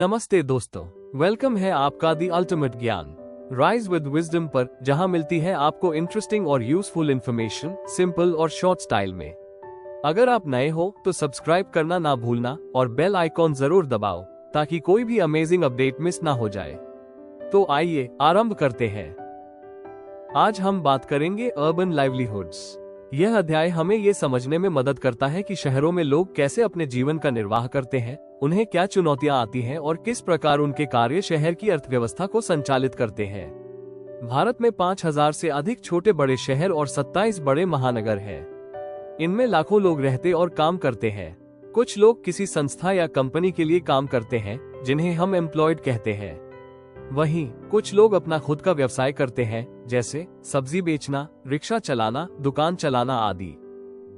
नमस्ते दोस्तों, वेलकम है आपका the ultimate Gyan rise with wisdom पर, जहां मिलती है आपको इंटरेस्टिंग और यूजफुल इंफॉर्मेशन सिंपल और शॉर्ट स्टाइल में। अगर आप नए हो तो सब्सक्राइब करना ना भूलना और बेल आइकॉन जरूर दबाओ ताकि कोई भी अमेजिंग अपडेट मिस ना हो जाए। तो आइए आरंभ करते हैं। आज हम बात करेंगे अर्बन लाइवलीहुड्स। यह अध्याय हमें ये समझने में मदद करता है कि शहरों में लोग कैसे अपने जीवन का निर्वाह करते हैं, उन्हें क्या चुनौतियां आती हैं और किस प्रकार उनके कार्य शहर की अर्थव्यवस्था को संचालित करते हैं। भारत में 5000 से अधिक छोटे बड़े शहर और 27 बड़े महानगर हैं। इनमें लाखों लोग रहते और काम करते हैं। कुछ लोग किसी संस्था या कंपनी के लिए काम करते हैं, जिन्हें हम एम्प्लॉयड कहते हैं। वहीं कुछ लोग अपना खुद का व्यवसाय करते हैं, जैसे सब्जी बेचना, रिक्शा चलाना, दुकान चलाना आदि।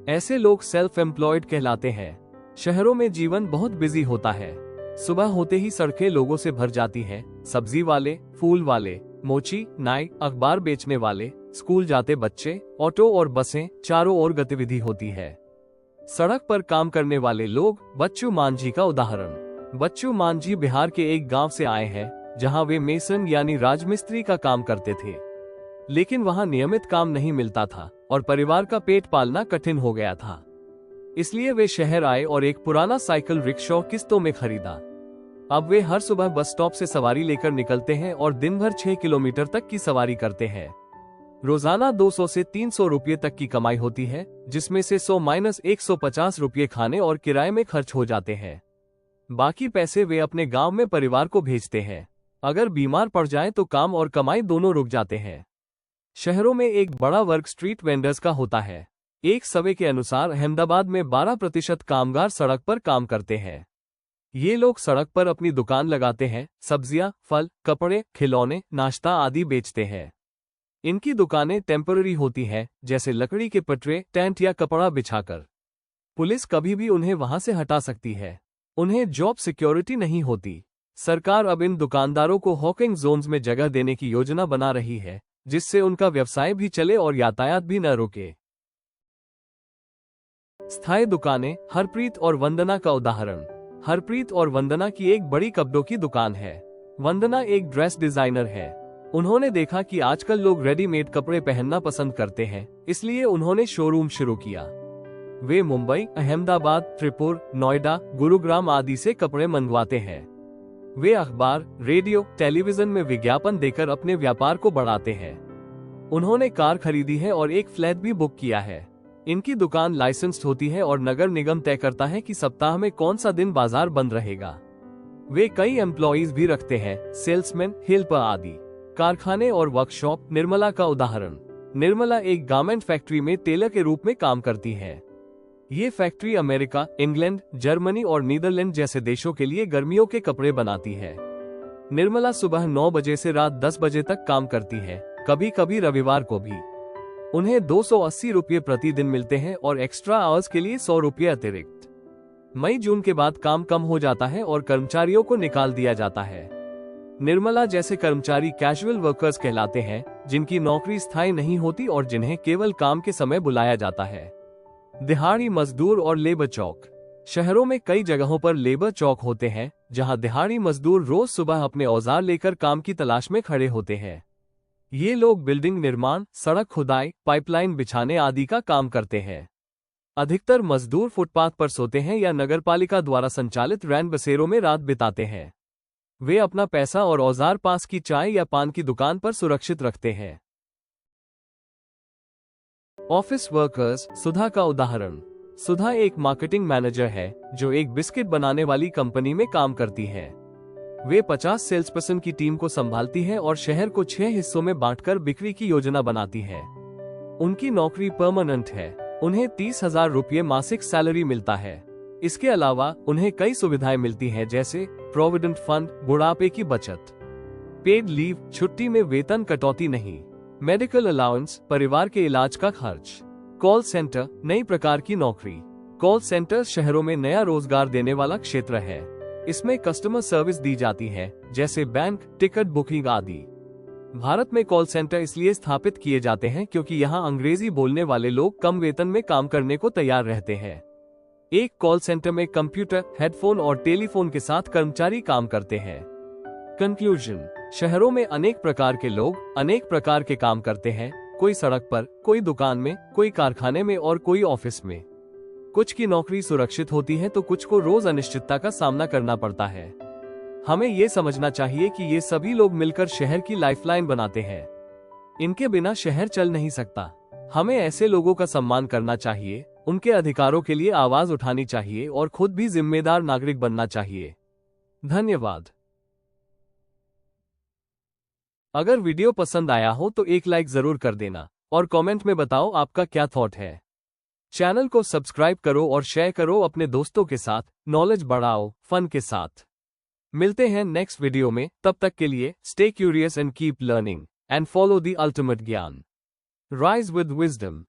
ऐसे लोग सेल्फ एम्प्लॉयड कहलाते हैं। शहरों में जीवन बहुत बिजी होता है। सुबह होते ही सड़कें लोगों से भर जाती हैं। सब्जी वाले, फूल वाले, मोची, नाई, अखबार बेचने वाले, स्कूल जाते बच्चे, ऑटो और बसें, चारों ओर गतिविधि होती है। सड़क पर काम करने वाले लोग, बच्चू मांझी का उदाहरण। बच्चू मांझी बिहार के एक गांव से आए हैं, जहां वे मेसन यानी राजमिस्त्री का काम करते थे। लेकिन वहां नियमित काम नहीं मिलता था और परिवार का पेट पालना कठिन हो गया था। इसलिए वे शहर आए और एक पुराना साइकिल रिक्शा किस्तों में खरीदा। अब वे हर सुबह बस स्टॉप से सवारी लेकर निकलते हैं और दिन भर 6 किलोमीटर तक की सवारी करते हैं। रोजाना 200 से 300 रुपये तक की कमाई होती है, जिसमें से 100-150 रुपये खाने और किराए में खर्च हो जाते हैं। बाकी पैसे वे अपने गांव में परिवार को भेजते हैं। अगर बीमार पड़ जाएं तो काम और कमाई दोनों रुक जाते हैं। शहरों में एक बड़ा वर्ग स्ट्रीट वेंडर्स का होता है। एक सर्वे के अनुसार अहमदाबाद में 12% कामगार सड़क पर काम करते हैं। ये लोग सड़क पर अपनी दुकान लगाते हैं, सब्जियां, फल, कपड़े, खिलौने, नाश्ता आदि बेचते हैं। इनकी दुकानें टेम्पररी होती हैं, जैसे लकड़ी के पटरे, टेंट या कपड़ा बिछाकर। पुलिस कभी भी उन्हें वहां से हटा सकती है। उन्हें जॉब सिक्योरिटी नहीं होती। सरकार अब इन दुकानदारों को हॉकिंग जोन्स में जगह देने की योजना बना रही है, जिससे उनका व्यवसाय भी चले और यातायात भी न रुके। स्थायी दुकानें, हरप्रीत और वंदना का उदाहरण। हरप्रीत और वंदना की एक बड़ी कपड़ों की दुकान है। वंदना एक ड्रेस डिजाइनर है। उन्होंने देखा कि आजकल लोग रेडीमेड कपड़े पहनना पसंद करते हैं, इसलिए उन्होंने शोरूम शुरू किया। वे मुंबई, अहमदाबाद, त्रिपुर, नोएडा, गुरुग्राम आदि से कपड़े मंगवाते हैं। वे अखबार, रेडियो, टेलीविजन में विज्ञापन देकर अपने व्यापार को बढ़ाते हैं। उन्होंने कार खरीदी है और एक फ्लैट भी बुक किया है। इनकी दुकान लाइसेंस्ड होती है और नगर निगम तय करता है कि सप्ताह में कौन सा दिन बाजार बंद रहेगा। वे कई एम्प्लॉइज भी रखते हैं, सेल्समैन, हेल्पर आदि। कारखाने और वर्कशॉप, निर्मला का उदाहरण। निर्मला एक गारमेंट फैक्ट्री में टेलर के रूप में काम करती है। ये फैक्ट्री अमेरिका, इंग्लैंड, जर्मनी और नीदरलैंड जैसे देशों के लिए गर्मियों के कपड़े बनाती है। निर्मला सुबह 9 बजे से रात 10 बजे तक काम करती है, कभी कभी रविवार को भी। उन्हें 280 रुपये प्रतिदिन मिलते हैं और एक्स्ट्रा आवर्स के लिए 100 रुपये अतिरिक्त। मई जून के बाद काम कम हो जाता है और कर्मचारियों को निकाल दिया जाता है। निर्मला जैसे कर्मचारी कैजुअल वर्कर्स कहलाते हैं, जिनकी नौकरी स्थायी नहीं होती और जिन्हें केवल काम के समय बुलाया जाता है। दिहाड़ी मजदूर और लेबर चौक। शहरों में कई जगहों पर लेबर चौक होते हैं, जहां दिहाड़ी मजदूर रोज सुबह अपने औजार लेकर काम की तलाश में खड़े होते हैं। ये लोग बिल्डिंग निर्माण, सड़क खुदाई, पाइपलाइन बिछाने आदि का काम करते हैं। अधिकतर मजदूर फुटपाथ पर सोते हैं या नगरपालिका द्वारा संचालित रैन बसेरों में रात बिताते हैं। वे अपना पैसा और औजार पास की चाय या पान की दुकान पर सुरक्षित रखते हैं। ऑफिस वर्कर्स, सुधा का उदाहरण। सुधा एक मार्केटिंग मैनेजर है, जो एक बिस्किट बनाने वाली कंपनी में काम करती है। वे 50 सेल्स पर्सन की टीम को संभालती है और शहर को 6 हिस्सों में बांटकर बिक्री की योजना बनाती है। उनकी नौकरी परमानेंट है। उन्हें 30,000 रुपये मासिक सैलरी मिलता है। इसके अलावा उन्हें कई सुविधाएं मिलती हैं, जैसे प्रोविडेंट फंड, बुढ़ापे की बचत, पेड लीव, छुट्टी में वेतन कटौती नहीं, मेडिकल अलाउंस, परिवार के इलाज का खर्च। कॉल सेंटर, नई प्रकार की नौकरी। कॉल सेंटर शहरों में नया रोजगार देने वाला क्षेत्र है। इसमें कस्टमर सर्विस दी जाती है, जैसे बैंक, टिकट बुकिंग आदि। भारत में कॉल सेंटर इसलिए स्थापित किए जाते हैं क्योंकि यहाँ अंग्रेजी बोलने वाले लोग कम वेतन में काम करने को तैयार रहते हैं। एक कॉल सेंटर में कंप्यूटर, हेडफोन और टेलीफोन के साथ कर्मचारी काम करते हैं। कंक्लूजन, शहरों में अनेक प्रकार के लोग अनेक प्रकार के काम करते हैं। कोई सड़क पर, कोई दुकान में, कोई कारखाने में और कोई ऑफिस में। कुछ की नौकरी सुरक्षित होती है तो कुछ को रोज अनिश्चितता का सामना करना पड़ता है। हमें ये समझना चाहिए कि ये सभी लोग मिलकर शहर की लाइफलाइन बनाते हैं। इनके बिना शहर चल नहीं सकता। हमें ऐसे लोगों का सम्मान करना चाहिए, उनके अधिकारों के लिए आवाज उठानी चाहिए और खुद भी जिम्मेदार नागरिक बनना चाहिए। धन्यवाद। अगर वीडियो पसंद आया हो तो एक लाइक जरूर कर देना और कमेंट में बताओ आपका क्या थॉट है। चैनल को सब्सक्राइब करो और शेयर करो अपने दोस्तों के साथ। नॉलेज बढ़ाओ फन के साथ। मिलते हैं नेक्स्ट वीडियो में, तब तक के लिए stay curious and keep learning and follow the ultimate Gyan. Rise with wisdom.